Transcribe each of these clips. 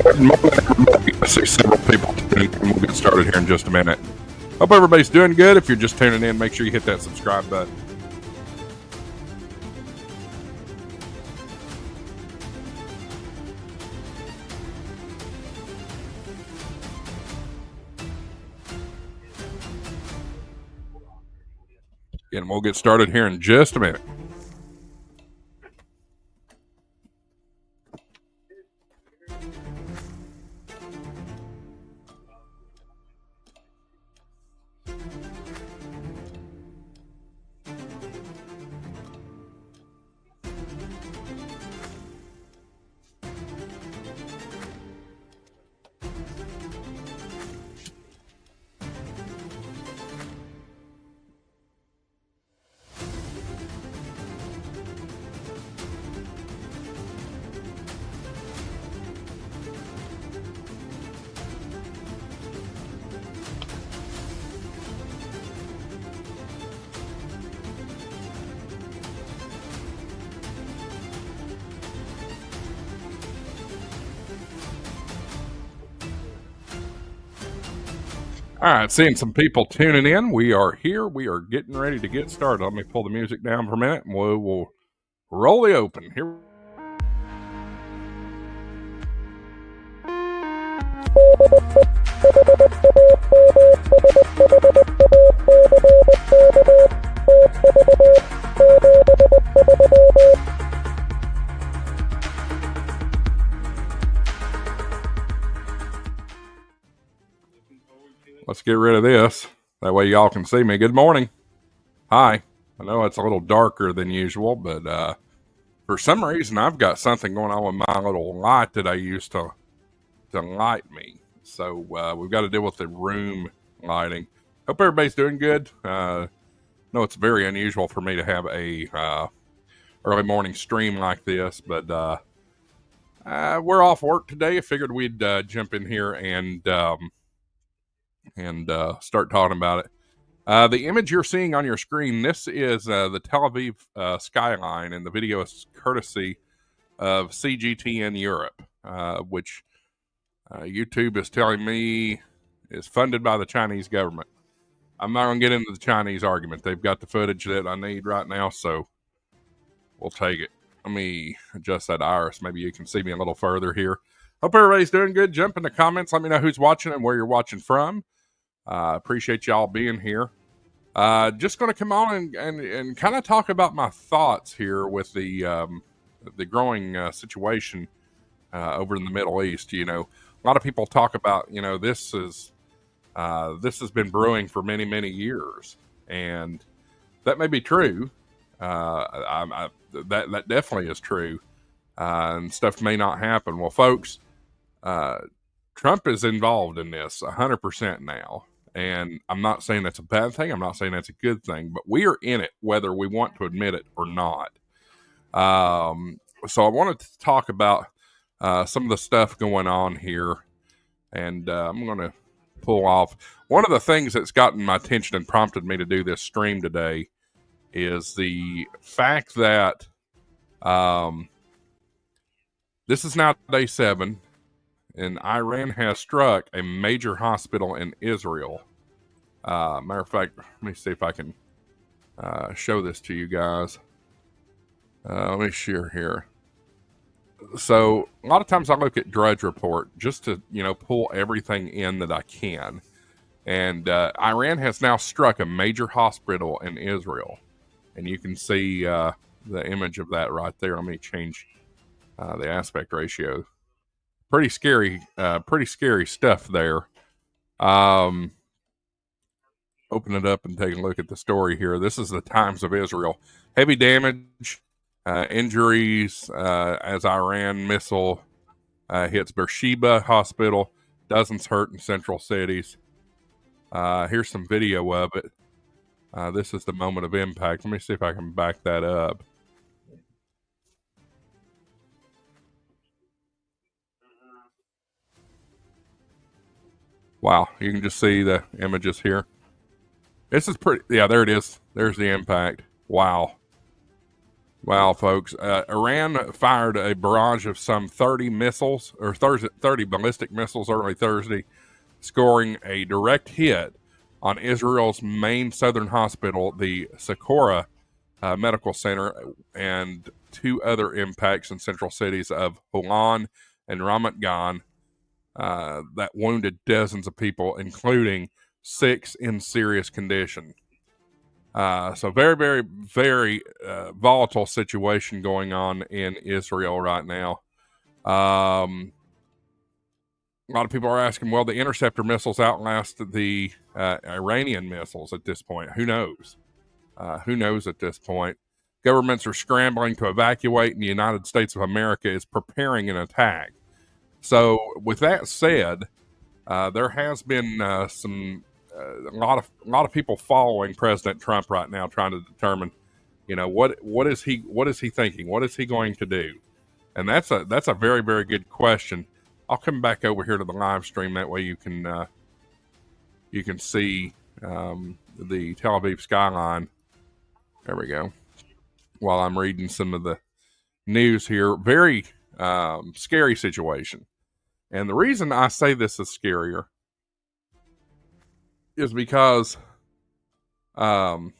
Good morning, everybody. I see several people tuning in. We'll get started here in just a minute. Hope everybody's doing good. If you're just tuning in, make sure you hit that subscribe button. And we'll get started here in just a minute. All right, seeing some people tuning in. We are here. We are getting ready to get started. Let me pull the music down for a minute, and we will roll the open. Here. Let's get rid of this. That way y'all can see me. Good morning. Hi. I know it's a little darker than usual, but for some reason I've got something going on with my little light that I use to light me. So we've got to deal with the room lighting. Hope everybody's doing good. No, it's very unusual for me to have a early morning stream like this, but we're off work today. I figured we'd jump in here and start talking about it. The image you're seeing on your screen, this is the Tel Aviv skyline, and the video is courtesy of CGTN Europe, which YouTube is telling me is funded by the Chinese government. I'm not going to get into the Chinese argument. They've got the footage that I need right now, so we'll take it. Let me adjust that iris. Maybe you can see me a little further here. Hope everybody's doing good. Jump in the comments. Let me know who's watching and where you're watching from. Appreciate y'all being here. Just going to come on and kind of talk about my thoughts here with the growing situation over in the Middle East. You know, a lot of people talk about, you know, this has been brewing for many, many years, and that may be true. That definitely is true, and stuff may not happen. Well, folks, Trump is involved in this 100% now. And I'm not saying that's a bad thing. I'm not saying that's a good thing, but we are in it, whether we want to admit it or not. So I wanted to talk about some of the stuff going on here, and I'm going to pull off. One of the things that's gotten my attention and prompted me to do this stream today is the fact that this is now day 7. And Iran has struck a major hospital in Israel. Matter of fact, let me see if I can show this to you guys. Let me share here. So a lot of times I look at Drudge Report just to, you know, pull everything in that I can. And Iran has now struck a major hospital in Israel. And you can see the image of that right there. Let me change the aspect ratio. Pretty scary stuff there. Open it up and take a look at the story here. This is the Times of Israel. Heavy damage, injuries as Iran missile hits Beersheba Hospital. Dozens hurt in central cities. Here's some video of it. This is the moment of impact. Let me see if I can back that up. Wow, you can just see the images here. This is pretty, yeah, there it is. There's the impact. Wow. Wow, folks. Iran fired a barrage of some 30 missiles, or 30 ballistic missiles early Thursday, scoring a direct hit on Israel's main southern hospital, the Socorro Medical Center, and 2 other impacts in central cities of Holon and Ramat Gan that wounded dozens of people, including 6 in serious condition. So very, very, very volatile situation going on in Israel right now. A lot of people are asking, well, the interceptor missiles outlast the Iranian missiles at this point. Who knows? Who knows at this point? Governments are scrambling to evacuate, and the United States of America is preparing an attack. So with that said, there has been a lot of people following President Trump right now, trying to determine, what is he thinking? What is he going to do? And that's a very, very good question. I'll come back over here to the live stream. That way you can see the Tel Aviv skyline. There we go. While I'm reading some of the news here, very scary situation. And the reason I say this is scarier is because, well,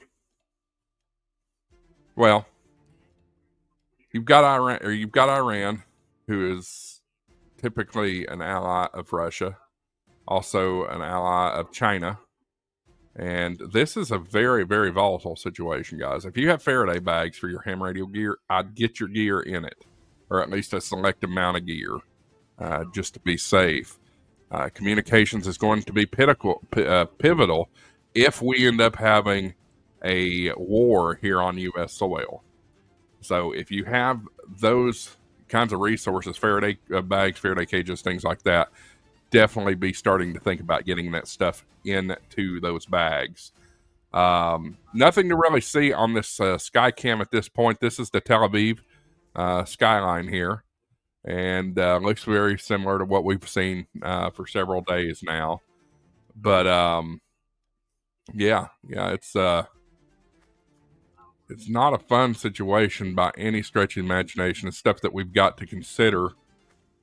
you've got Iran, who is typically an ally of Russia, also an ally of China. And this is a very, very volatile situation, guys. If you have Faraday bags for your ham radio gear, I'd get your gear in it, or at least a select amount of gear, just to be safe. Communications is going to be pivotal if we end up having a war here on U.S. soil. So if you have those kinds of resources, Faraday bags, Faraday cages, things like that, definitely be starting to think about getting that stuff into those bags. Nothing to really see on this sky cam at this point. This is the Tel Aviv skyline here, and looks very similar to what we've seen for several days now. But yeah, it's not a fun situation by any stretch of imagination. It's stuff that we've got to consider,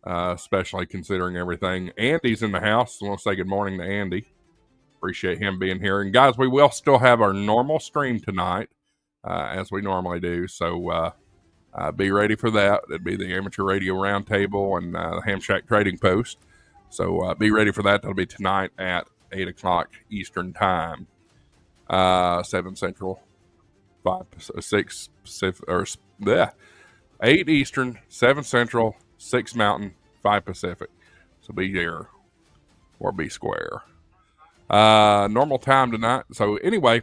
especially considering everything. Andy's in the house. I want to say good morning to Andy. Appreciate him being here. And guys, we will still have our normal stream tonight, as we normally do. So be ready for that. It'd be the Amateur Radio Roundtable and the Ham Shack Trading Post. So be ready for that. That'll be tonight at 8 o'clock Eastern Time, 7 Central, 6 Pacific, or 8 Eastern, 7 Central, 6 Mountain, 5 Pacific. So be there or be square. Normal time tonight. So anyway,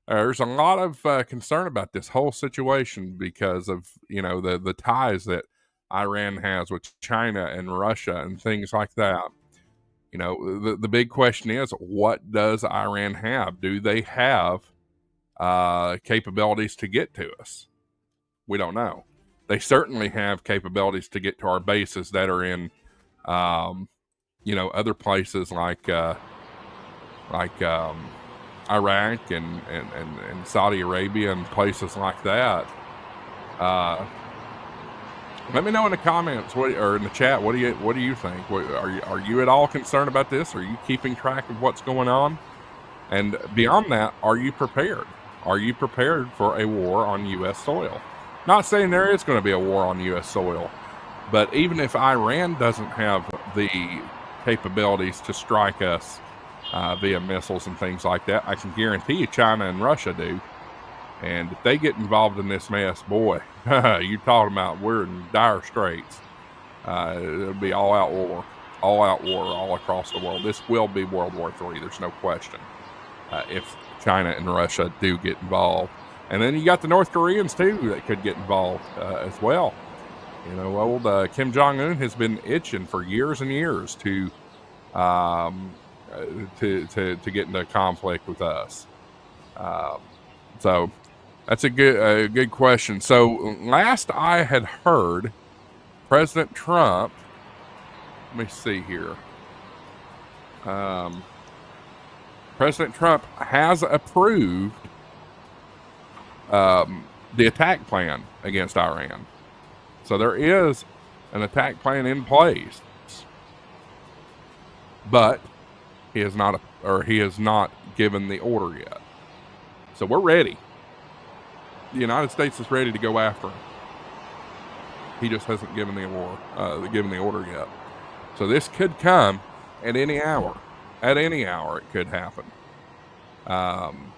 there's a lot of concern about this whole situation because of, the ties that Iran has with China and Russia and things like that. The big question is, what does Iran have? Do they have capabilities to get to us? We don't know. They certainly have capabilities to get to our bases that are in, other places like Iraq and Saudi Arabia and places like that. Let me know in the comments or in the chat. What do you think? Are you at all concerned about this? Are you keeping track of what's going on? And beyond that, are you prepared? Are you prepared for a war on U.S. soil? Not saying there is going to be a war on U.S. soil, but even if Iran doesn't have the capabilities to strike us via missiles and things like that, I can guarantee you China and Russia do. And if they get involved in this mess, boy, you're talking about we're in dire straits. It'll be all-out war all across the world. This will be World War III. There's no question. If China and Russia do get involved. And then you got the North Koreans, too, that could get involved as well. You know, old Kim Jong-un has been itching for years and years to get into conflict with us. So that's a good question. So last I had heard, President Trump, let me see here. President Trump has approved the attack plan against Iran. So there is an attack plan in place, but he has not given the order yet. So we're ready. The United States is ready to go after him. He just hasn't given the order yet. So this could come at any hour. At any hour, it could happen. I'm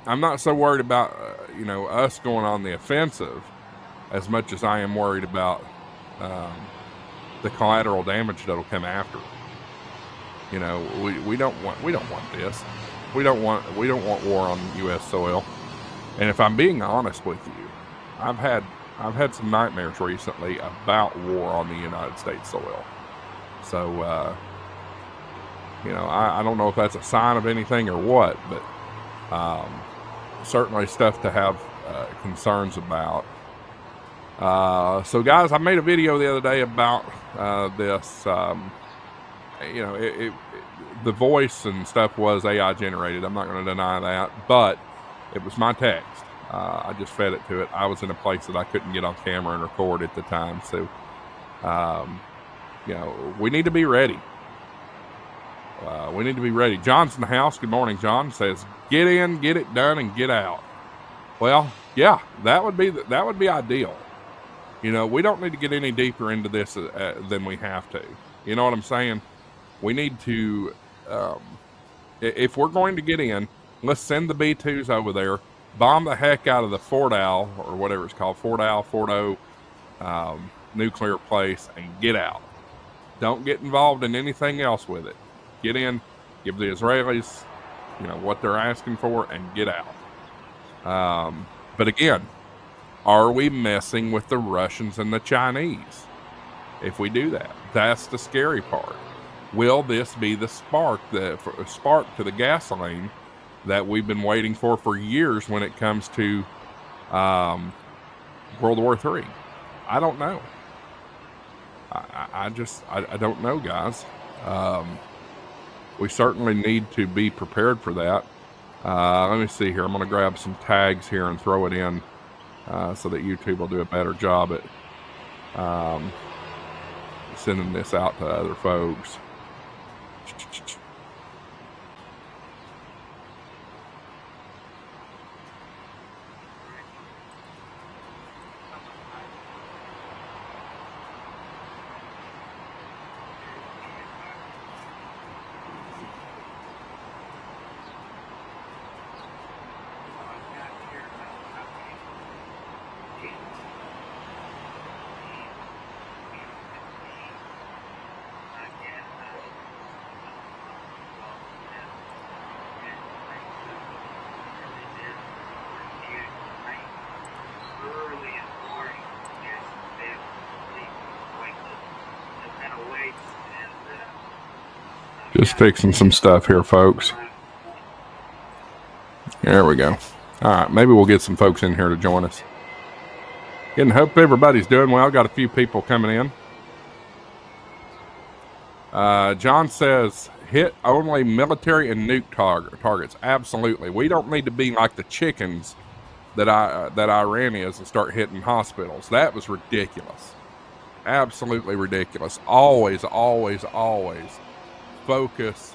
not so worried about us going on the offensive as much as I am worried about the collateral damage that'll come after. You know, we don't want this. We don't want war on U.S. soil. And if I'm being honest with you, I've had some nightmares recently about war on the United States soil. So I don't know if that's a sign of anything or what, but certainly stuff to have concerns about. So guys, I made a video the other day about this. The voice and stuff was AI generated. I'm not going to deny that, but it was my text. I just fed it to it. I was in a place that I couldn't get on camera and record at the time. So, we need to be ready. We need to be ready. John's in the house. Good morning, John. Says, get in, get it done, and get out. Well, yeah, that would be ideal. You know, we don't need to get any deeper into this than we have to. You know what I'm saying? We need to, if we're going to get in, let's send the B-2s over there, bomb the heck out of the Fort Al, or whatever it's called, Fort O, nuclear place, and get out. Don't get involved in anything else with it. Get in, give the Israelis, what they're asking for, and get out. But again, are we messing with the Russians and the Chinese? If we do that, that's the scary part. Will this be the spark to the gasoline that we've been waiting for years when it comes to World War III? I don't know. I don't know, guys. We certainly need to be prepared for that. Let me see here. I'm going to grab some tags here and throw it in so that YouTube will do a better job at sending this out to other folks. Just fixing some stuff here, folks. There we go. All right, maybe we'll get some folks in here to join us. And hope everybody's doing well. Got a few people coming in. John says, hit only military and nuke targets. Absolutely. We don't need to be like the chickens that Iran is and start hitting hospitals. That was ridiculous. Absolutely ridiculous. Always, always, always focus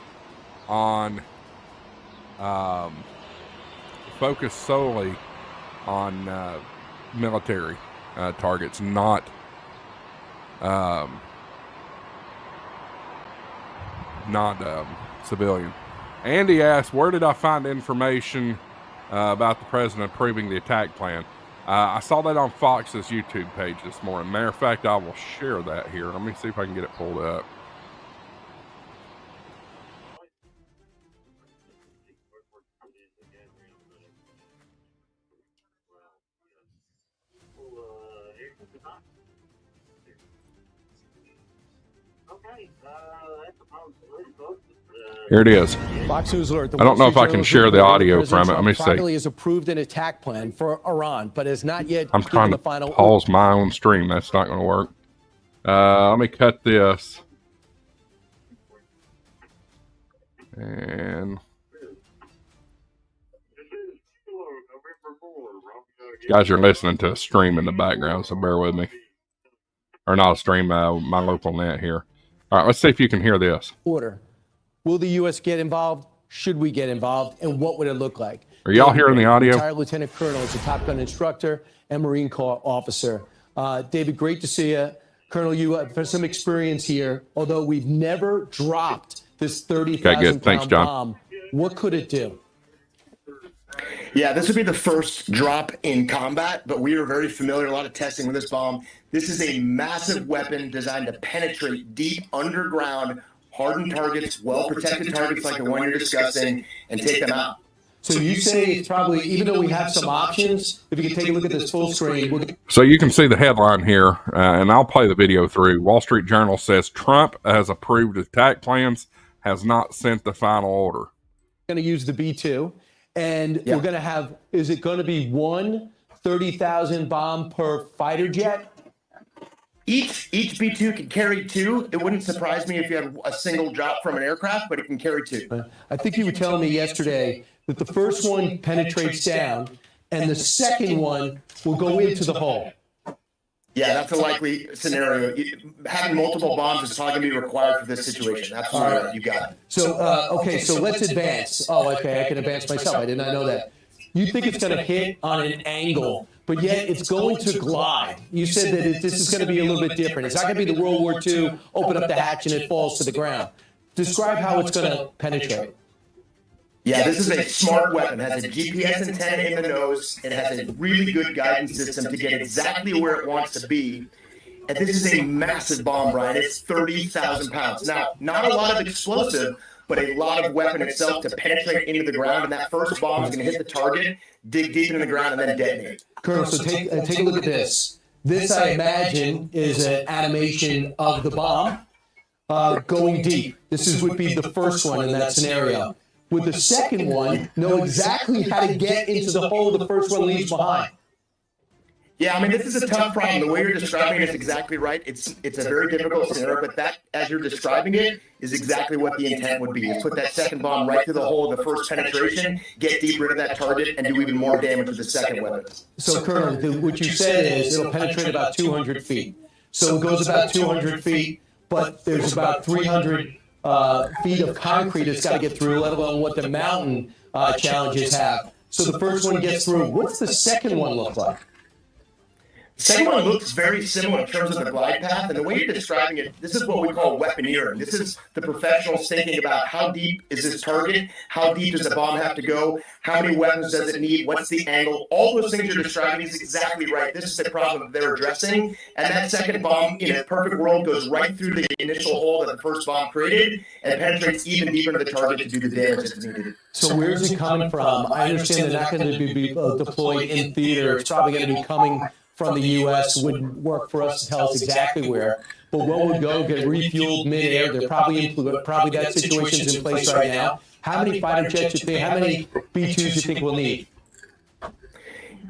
solely on military targets, not civilian. Andy asked, where did I find information about the president approving the attack plan. I saw that on Fox's YouTube page this morning. Matter of fact, I will share that here. Let me see if I can get it pulled up. Here it is. Fox News alert. I don't know if I can share the audio from it. Let me see. Finally has approved an attack plan for Iran, but has not yet I'm trying to pause my own stream. That's not going to work. Let me cut this. And you guys are listening to a stream in the background, so bear with me. Or not a stream, my local net here. All right, let's see if you can hear this. Order. Will the U.S. get involved? Should we get involved? And what would it look like? Are y'all hearing the audio? Retired Lieutenant Colonel is a Top Gun instructor and Marine Corps officer. David, great to see you. Colonel, you have some experience here. Although we've never dropped this 30,000-pound bomb, what could it do? Yeah, this would be the first drop in combat, but we are very familiar, a lot of testing with this bomb. This is a massive weapon designed to penetrate deep underground, hardened targets, well-protected targets like the one you're discussing, and take them out. So you say it's probably, even though we have some options, if you can take a look at this full screen. So you can see the headline here, and I'll play the video through. Wall Street Journal says Trump has approved attack plans, has not sent the final order. Going to use the B-2, and we're going to have, is it going to be one 30,000 bomb per fighter jet? Each B-2 can carry two. It wouldn't surprise me if you had a single drop from an aircraft, but it can carry two. I think you were telling me yesterday that the first one penetrates down and the second one will go into the hull. Yeah, that's a likely scenario. Having multiple bombs is probably going to be required for this situation. Absolutely right. You got it. So, okay, so let's advance. Oh, okay, I can advance myself. I did not know that. You think it's going to hit on an angle, but yet it's going to glide. You said that this is going to be a little bit different. It's not going to be the World War II, open up the hatch and it falls to the ground. Describe how it's going to penetrate. Yeah, this is a smart weapon. It has a GPS antenna in the nose. It has a really good guidance system to get exactly where it wants to be. And this is a massive bomb, Brian. It's 30,000 pounds. Now, not a lot of explosive, but a lot of weapon itself to penetrate into the ground. And that first bomb is going to hit the target, dig deep into the ground, and then detonate. Colonel, so take a look at this. This, I imagine, is an animation of the bomb going deep. This would be the first one in that scenario. With the second one, know exactly how to get into the hole the first one leaves behind. Yeah, I mean, this is a tough problem. The way you're describing it is exactly right. It's a very difficult scenario, but that, as you're describing it, is exactly what the intent would be, is put that second bomb right through the hole of the first penetration, get deeper into that target, and do even more damage with the second weapon. So, Colonel, what you said is it'll penetrate about 200 feet. So it goes about 200 feet, but there's about 300 feet of concrete it's got to get through, let alone what the mountain challenges have. So the first one gets through. What's the second one look like? The second one looks very similar in terms of the glide path, and the way you're describing it, this is what we call weaponeering. This is the professionals thinking about how deep is this target, how deep does the bomb have to go, how many weapons does it need, what's the angle. All those things you're describing is exactly right. This is the problem they're addressing, and that second bomb, in a perfect world, goes right through the initial hole that the first bomb created and penetrates even deeper into the target to do the damage that's needed. So where's it coming from? I understand they're not going to be deployed in theater. It's probably going to be coming from the U.S. Wouldn't work for us to tell us exactly where. But what would go get refueled midair? They're probably that situation's in place right now. How many fighter jets you think? How many B-2s you think we'll need?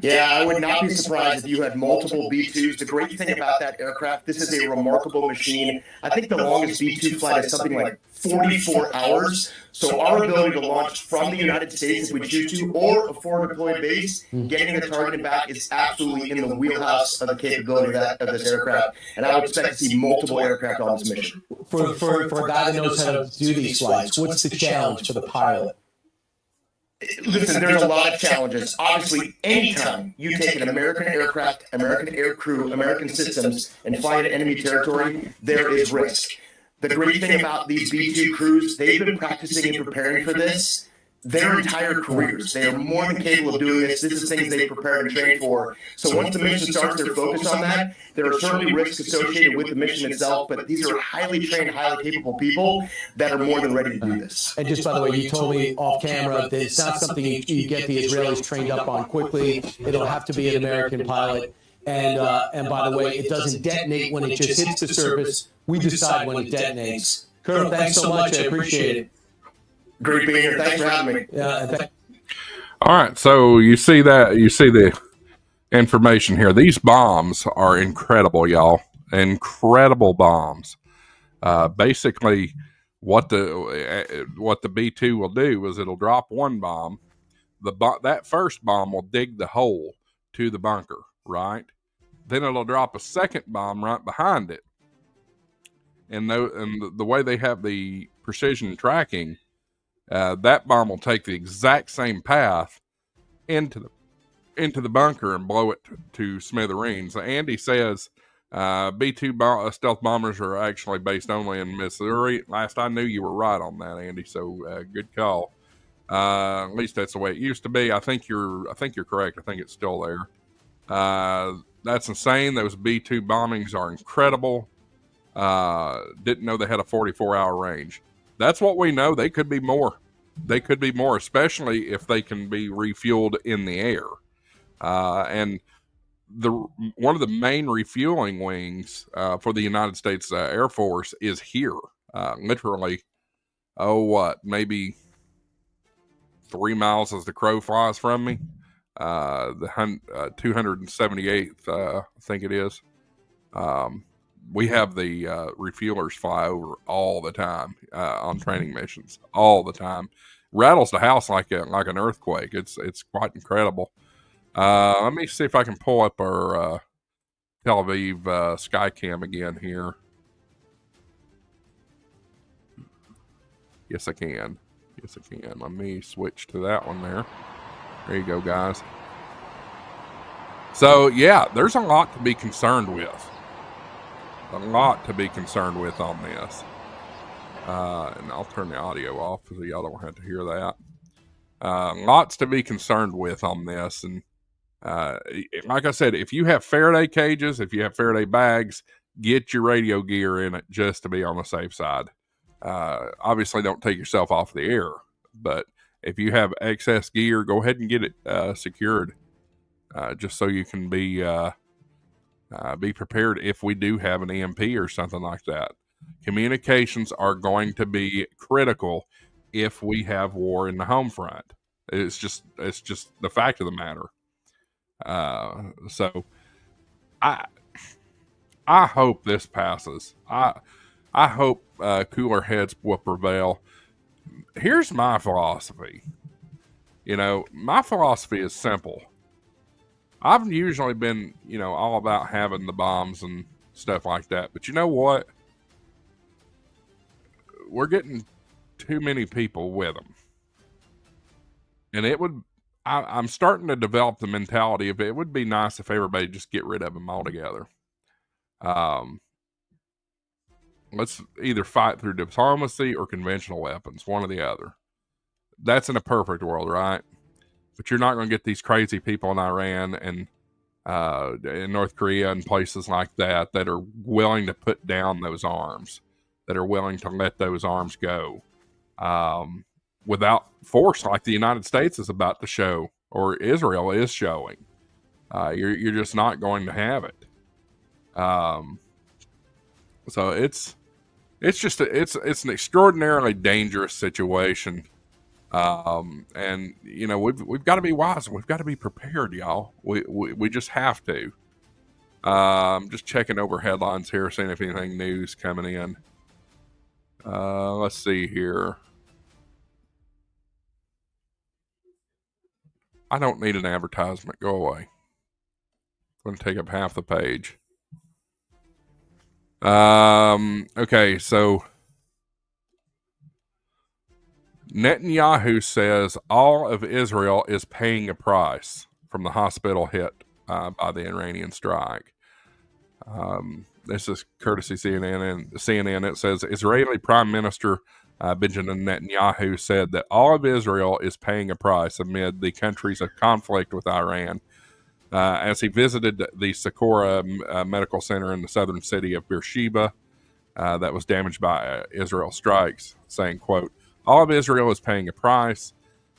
Yeah, I would not be surprised if you had multiple B-2s. The great thing about that aircraft, this is a remarkable machine. I think the longest B-2 flight is something like 44 hours. So our ability to launch from the United States if we choose to, or a foreign deployed base, getting the target and back is absolutely in the wheelhouse of the capability of this aircraft. And I would expect to see multiple aircraft on this mission. For a guy that knows how to do these flights, what's the challenge for the pilot? Listen, there's a lot of challenges. Obviously, anytime you take an American aircraft, American air crew, American systems, and fly into enemy territory, there is risk. The great thing about these B-2 crews, they've been practicing and preparing for this their entire careers. They are more than capable of doing this. This is things they've prepared and trained for. So once the mission starts, they're focused on that. There are certainly risks associated with the mission itself, but these are highly trained, highly capable people that are more than ready to do this. And just by the way, you told me off camera that it's not something you get the Israelis trained up on quickly. It'll have to be an American pilot. And by the way, it doesn't detonate when it just hits the surface. We decide when it detonates. Colonel, thanks so much. I appreciate it. Great being here. Thanks for having me. All right, so you see the information here. These bombs are incredible, y'all. Incredible bombs. Basically, what the B-2 will do is it'll drop one bomb. That first bomb will dig the hole to the bunker, right? Then it'll drop a second bomb right behind it. And the way they have the precision tracking, that bomb will take the exact same path into the bunker and blow it to smithereens. Andy says B-2 stealth bombers are actually based only in Missouri. Last I knew, you were right on that, Andy. So good call. At least that's the way it used to be. I think you're correct. I think it's still there. That's insane. Those B-2 bombings are incredible. Didn't know they had a 44-hour range. That's what we know. They could be more. Especially if they can be refueled in the air. And one of the main refueling wings for the United States Air Force is here. Literally, maybe 3 miles as the crow flies from me. The 278th, I think it is. We have the refuelers fly over all the time on training missions, all the time. Rattles the house like an earthquake. It's quite incredible. Let me see if I can pull up our Tel Aviv Skycam again here. Yes, I can. Let me switch to that one there. There you go, guys. So, yeah, there's a lot to be concerned with. A lot to be concerned with on this. And I'll turn the audio off so y'all don't have to hear that. Lots to be concerned with on this. And like I said, if you have Faraday cages, if you have Faraday bags, get your radio gear in it just to be on the safe side. Obviously, don't take yourself off the air. But if you have excess gear, go ahead and get it secured. Just so you can be prepared if we do have an EMP or something like that. Communications are going to be critical if we have war in the home front. It's just the fact of the matter. So I hope this passes. I hope cooler heads will prevail. Here's my philosophy. My philosophy is simple. I've usually been, all about having the bombs and stuff like that. But you know what? We're getting too many people with them. And I'm starting to develop the mentality of it would be nice if everybody just get rid of them altogether. Let's either fight through diplomacy or conventional weapons, one or the other. That's in a perfect world, right? But you're not going to get these crazy people in Iran and in North Korea and places like that are willing to put down those arms, that are willing to let those arms go without force, like the United States is about to show, or Israel is showing. You're just not going to have it. So it's an extraordinarily dangerous situation. And we've got to be wise. We've got to be prepared, y'all. We just have to. Just checking over headlines here, seeing if anything new's coming in. Let's see here. I don't need an advertisement. Go away. I'm going to take up half the page. Okay, so Netanyahu says all of Israel is paying a price from the hospital hit by the Iranian strike. This is courtesy CNN. It says Israeli Prime Minister Benjamin Netanyahu said that all of Israel is paying a price amid the country's conflict with Iran. As he visited the Socorro Medical Center in the southern city of Beersheba that was damaged by Israel strikes, saying, quote, all of Israel is paying a price.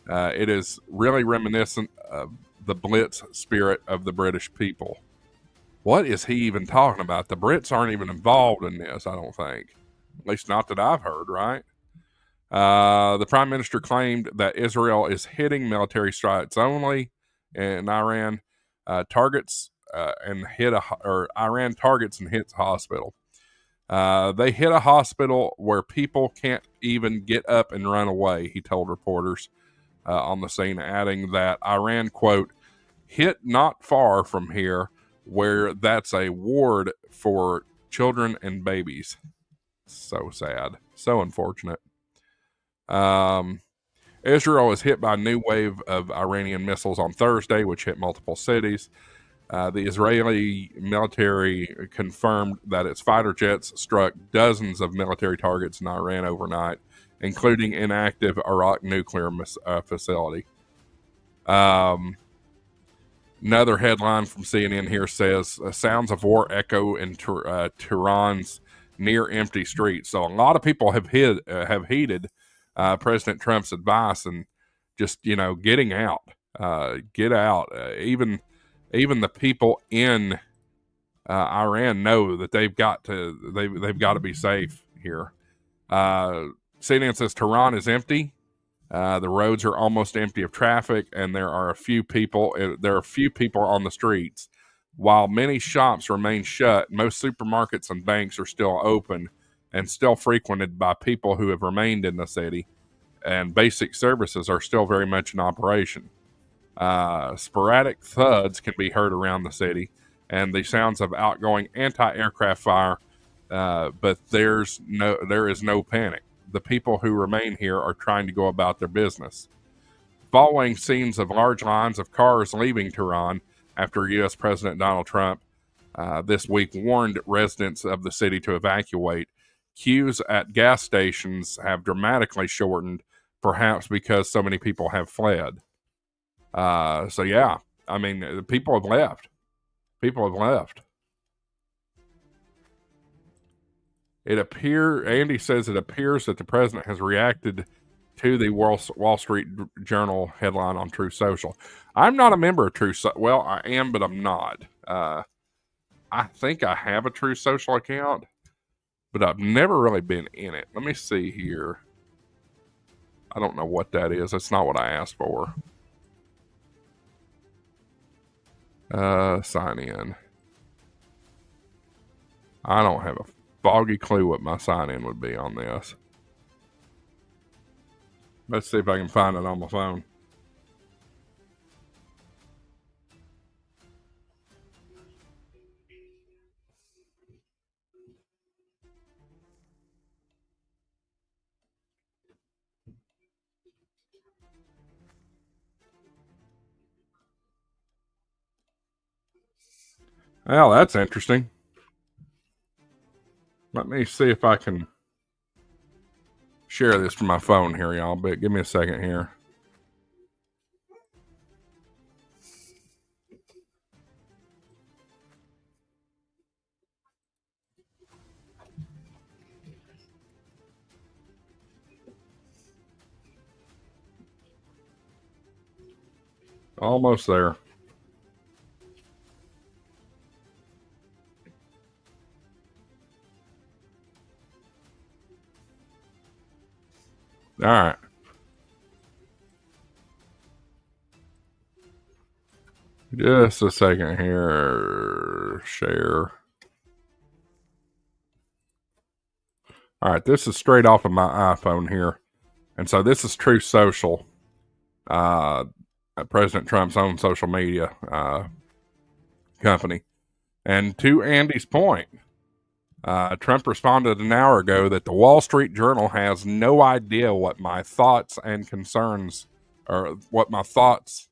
It is really reminiscent of the Blitz spirit of the British people. What is he even talking about? The Brits aren't even involved in this, I don't think. At least not that I've heard, right? The prime minister claimed that Israel is hitting military strikes only in Iran targets and Iran targets and hits a hospital. They hit a hospital where people can't even get up and run away, he told reporters on the scene, adding that Iran, quote, hit not far from here where that's a ward for children and babies. So sad. So unfortunate. Israel was hit by a new wave of Iranian missiles on Thursday, which hit multiple cities. The Israeli military confirmed that its fighter jets struck dozens of military targets in Iran overnight, including inactive Arak nuclear facility. Another headline from CNN here says, sounds of war echo in Tehran's near empty streets. So a lot of people have heeded President Trump's advice and just, getting out, get out. Even the people in Iran know that they've got to be safe here. CNN says Tehran is empty. The roads are almost empty of traffic, and there are a few people on the streets. While many shops remain shut, most supermarkets and banks are still open and still frequented by people who have remained in the city, and basic services are still very much in operation. Sporadic thuds can be heard around the city, and the sounds of outgoing anti-aircraft fire, but there is no panic. The people who remain here are trying to go about their business. Following scenes of large lines of cars leaving Tehran after U.S. President Donald Trump this week warned residents of the city to evacuate, queues at gas stations have dramatically shortened, perhaps because so many people have fled. So yeah, I mean, people have left. Andy says it appears that the president has reacted to the Wall Street Journal headline on Truth Social. I'm not a member of Truth Social. Well, I am, but I'm not. I think I have a Truth Social account, but I've never really been in it. Let me see here. I don't know what that is. That's not what I asked for. Sign in. I don't have a foggy clue what my sign-in would be on this. Let's see if I can find it on my phone. Well, that's interesting. Let me see if I can share this from my phone here, y'all. But give me a second here. Almost there. All right. Just a second here. Share. All right. This is straight off of my iPhone here. And so this is Truth Social. President Trump's own social media company. And to Andy's point, Trump responded an hour ago that the Wall Street Journal has no idea what my thoughts and concerns, or what my thoughts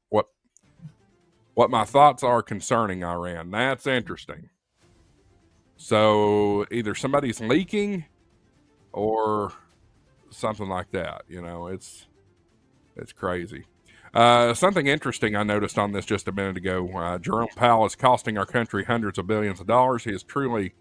are concerning Iran. That's interesting. So either somebody's leaking, or something like that. You know, it's crazy. Something interesting I noticed on this just a minute ago. Jerome Powell is costing our country hundreds of billions of dollars. He is truly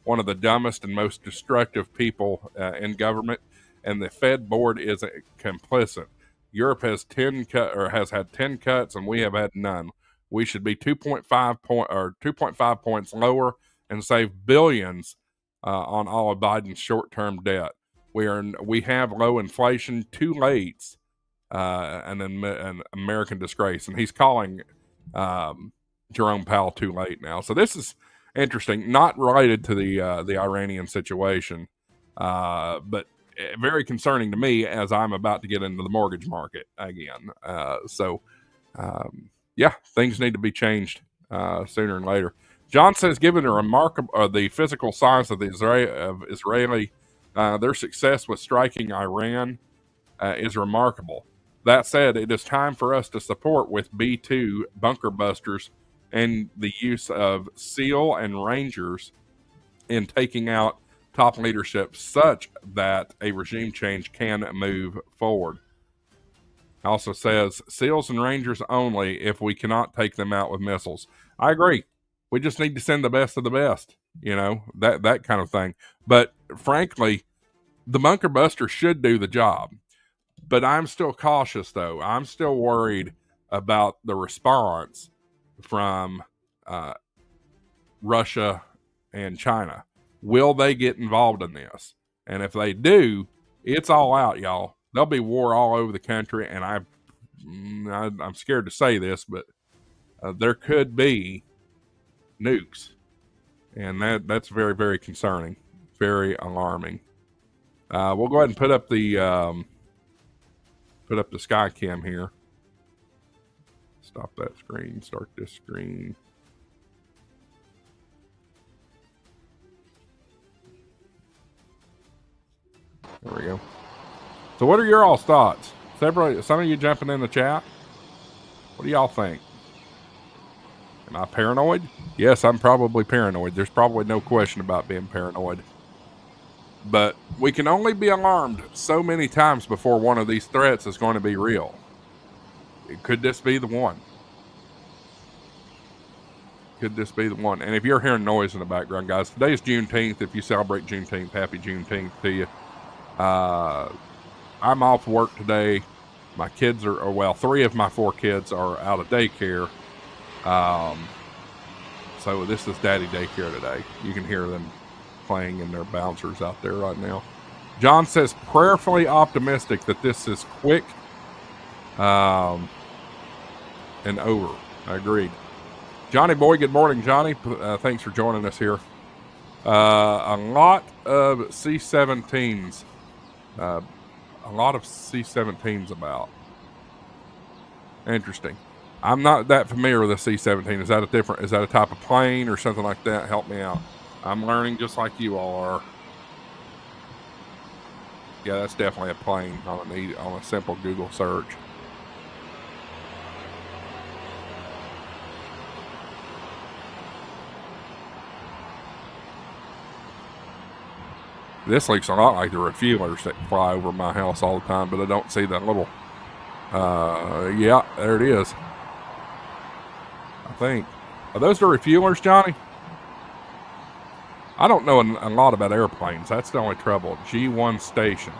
one of the dumbest and most destructive people in government, and the Fed board is complicit. Europe has has had 10 cuts, and we have had none. We should be 2.5 points lower and save billions on all of Biden's short-term debt. We have low inflation, too late, an American disgrace, and he's calling Jerome Powell too late now. So this is interesting, not related to the Iranian situation, but very concerning to me as I'm about to get into the mortgage market again. Yeah, things need to be changed sooner and later. John says, given the physical size of the Israeli, their success with striking Iran is remarkable. That said, it is time for us to support with B-2 bunker busters and the use of SEAL and Rangers in taking out top leadership such that a regime change can move forward. Also says, SEALs and Rangers only if we cannot take them out with missiles. I agree. We just need to send the best of the best, you know, that kind of thing. But frankly, the bunker buster should do the job. But I'm still cautious, though. I'm still worried about the response from Russia and China. Will they get involved in this? And if they do, it's all out, y'all. There'll be war all over the country, and I'm scared to say this, but there could be nukes, and that's very, very concerning, very alarming. We'll go ahead and put up the sky cam here. Stop that screen. Start this screen. There we go. So what are your all's thoughts? Some of you jumping in the chat. What do y'all think? Am I paranoid? Yes, I'm probably paranoid. There's probably no question about being paranoid. But we can only be alarmed so many times before one of these threats is going to be real. Could this be the one? Could this be the one? And if you're hearing noise in the background, guys, today is Juneteenth. If you celebrate Juneteenth, happy Juneteenth to you. I'm off work today. My kids are, 3 of my 4 kids are out of daycare. So this is daddy daycare today. You can hear them playing in their bouncers out there right now. John says, prayerfully optimistic that this is quick and over. I agreed. Johnny boy, good morning, Johnny. Thanks for joining us here. A lot of C-17s. A lot of C-17s about. Interesting. I'm not that familiar with a C-17. Is that a type of plane or something like that? Help me out. I'm learning just like you all are. Yeah, that's definitely a plane on a simple Google search. This looks a lot like the refuelers that fly over my house all the time, but I don't see that little, yeah, there it is. I think. Are those the refuelers, Johnny? I don't know a lot about airplanes. That's the only trouble. G1 station.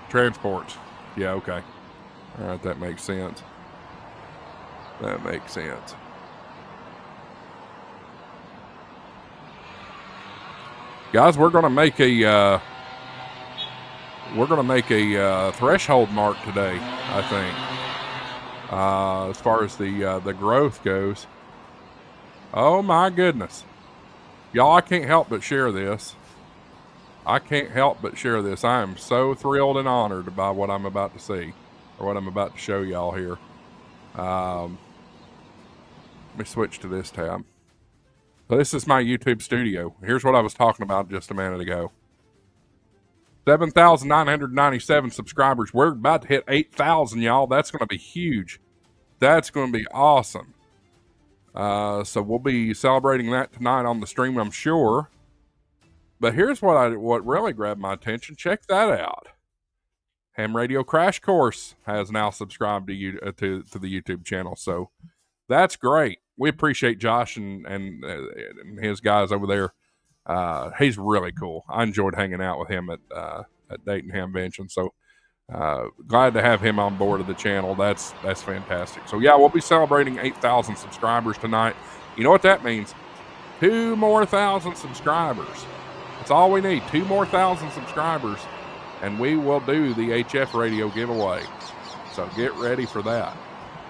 Transports. Yeah, okay. All right, that makes sense. That makes sense. Guys, we're going to make a threshold mark today, I think. As far as the growth goes. Oh my goodness. Y'all, I can't help but share this. I am so thrilled and honored by what I'm about to see, or what I'm about to show y'all here. Let me switch to this tab. So this is my YouTube studio. Here's what I was talking about just a minute ago. 7,997 subscribers. We're about to hit 8,000, y'all. That's going to be huge. That's going to be awesome. So we'll be celebrating that tonight on the stream, I'm sure. But here's what really grabbed my attention. Check that out. Ham Radio Crash Course has now subscribed to you to the YouTube channel. So that's great. We appreciate Josh and his guys over there. He's really cool. I enjoyed hanging out with him at Dayton Hamvention. So glad to have him on board of the channel. That's fantastic. So yeah, we'll be celebrating 8,000 subscribers tonight. You know what that means? 2 more 1,000 subscribers. That's all we need. 2 more 1,000 subscribers, and we will do the HF radio giveaway. So get ready for that.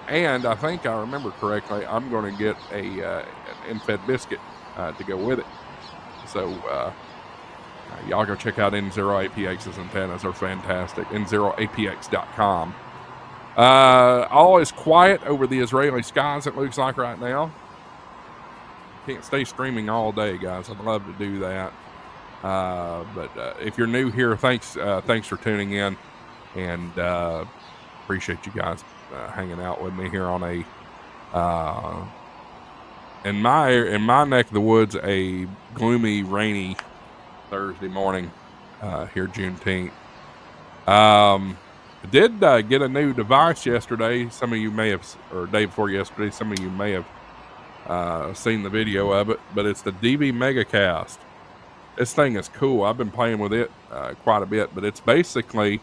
And I think I remember correctly, I'm going to get an N-Fed biscuit to go with it. So y'all go check out N0APX's antennas. They're fantastic. N0APX.com. All is quiet over the Israeli skies, it looks like right now. Can't stay streaming all day, guys. I'd love to do that. But if you're new here, thanks for tuning in, and appreciate you guys hanging out with me here on a in my neck of the woods, a gloomy, rainy Thursday morning here, Juneteenth. Did get a new device yesterday. Some of you may have, or day before yesterday, some of you may have seen the video of it, but it's the DV Megacast. This thing is cool. I've been playing with it quite a bit, but it's basically,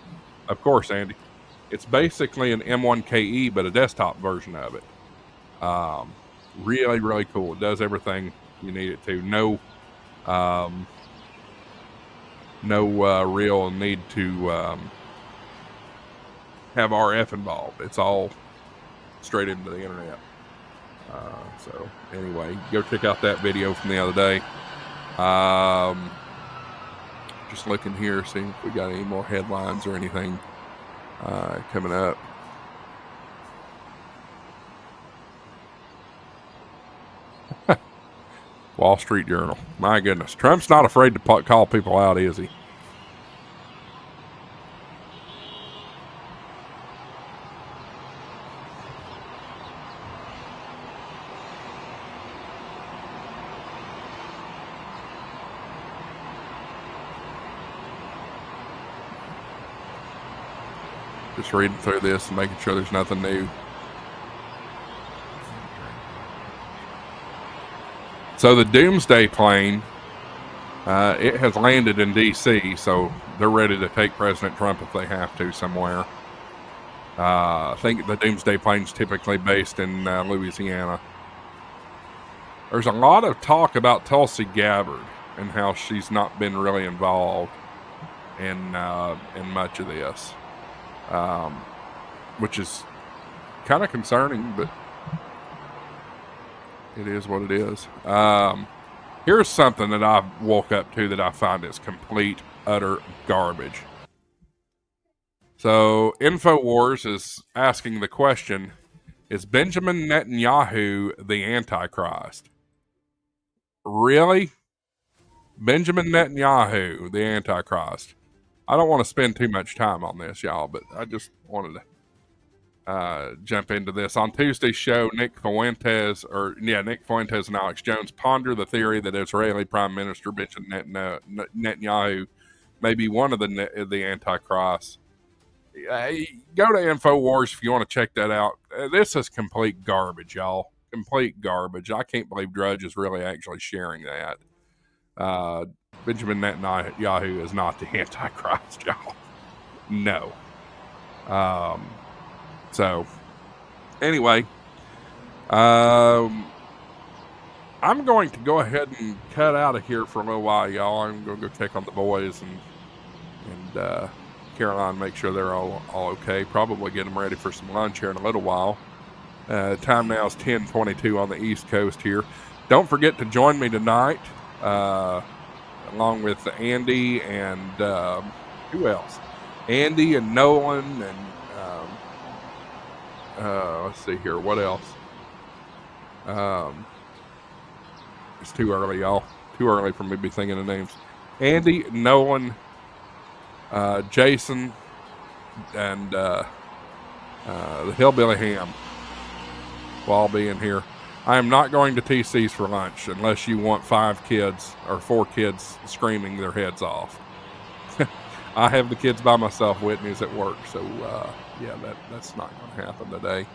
of course, Andy, it's basically an M1KE, but a desktop version of it. Really, really cool. It does everything you need it to. No real need to have RF involved. It's all straight into the internet. So anyway, go check out that video from the other day. Just looking here, seeing if we got any more headlines or anything coming up. Wall Street Journal. My goodness. Trump's not afraid to call people out, is he? Just reading through this and making sure there's nothing new. So the Doomsday plane, it has landed in D.C., so they're ready to take President Trump if they have to somewhere. I think the Doomsday plane's typically based in Louisiana. There's a lot of talk about Tulsi Gabbard and how she's not been really involved in much of this, which is kind of concerning, but it is what it is. Here's something that I woke up to that I find is complete, utter garbage. So InfoWars is asking the question, is Benjamin Netanyahu the Antichrist? Really? Benjamin Netanyahu, the Antichrist? I don't want to spend too much time on this, y'all, but I just wanted to jump into this. On Tuesday's show, Nick Fuentes and Alex Jones ponder the theory that Israeli Prime Minister Benjamin Netanyahu may be one of the Antichrists. Go to InfoWars if you want to check that out. This is complete garbage, y'all. Complete garbage. I can't believe Drudge is really actually sharing that. Benjamin Netanyahu is not the Antichrist, y'all. No. So, anyway, I'm going to go ahead and cut out of here for a little while, y'all. I'm going to go check on the boys and Caroline, make sure they're all okay. Probably get them ready for some lunch here in a little while. Time now is 10:22 on the East Coast here. Don't forget to join me tonight, along with Andy and who else? Andy and Nolan and let's see here. What else? It's too early, y'all. Too early for me to be thinking of names. Andy, Nolan, Jason, and the Hillbilly Ham will all be in here. I am not going to TC's for lunch unless you want 5 kids or 4 kids screaming their heads off. I have the kids by myself. Whitney's at work, so yeah, that's not going to happen today.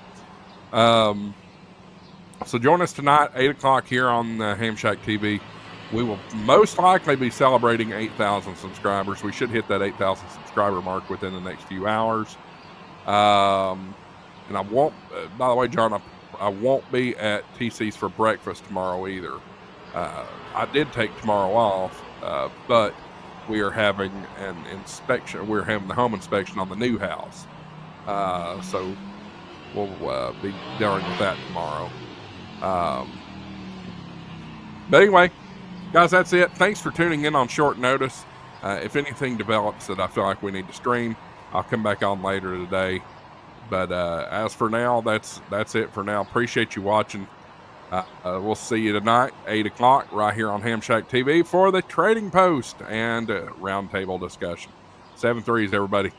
So join us tonight, 8 o'clock here on Ham Shack TV. We will most likely be celebrating 8,000 subscribers. We should hit that 8,000 subscriber mark within the next few hours. And I won't, by the way, John, I won't be at TC's for breakfast tomorrow either. I did take tomorrow off, but we are having an inspection. We're having the home inspection on the new house. So we'll be dealing with that tomorrow. But anyway, guys, that's it. Thanks for tuning in on short notice. If anything develops that I feel like we need to stream, I'll come back on later today. But as for now, that's it for now. Appreciate you watching. We'll see you tonight, 8 o'clock, right here on Ham Shack TV for the Trading Post and roundtable discussion. 7 threes, everybody.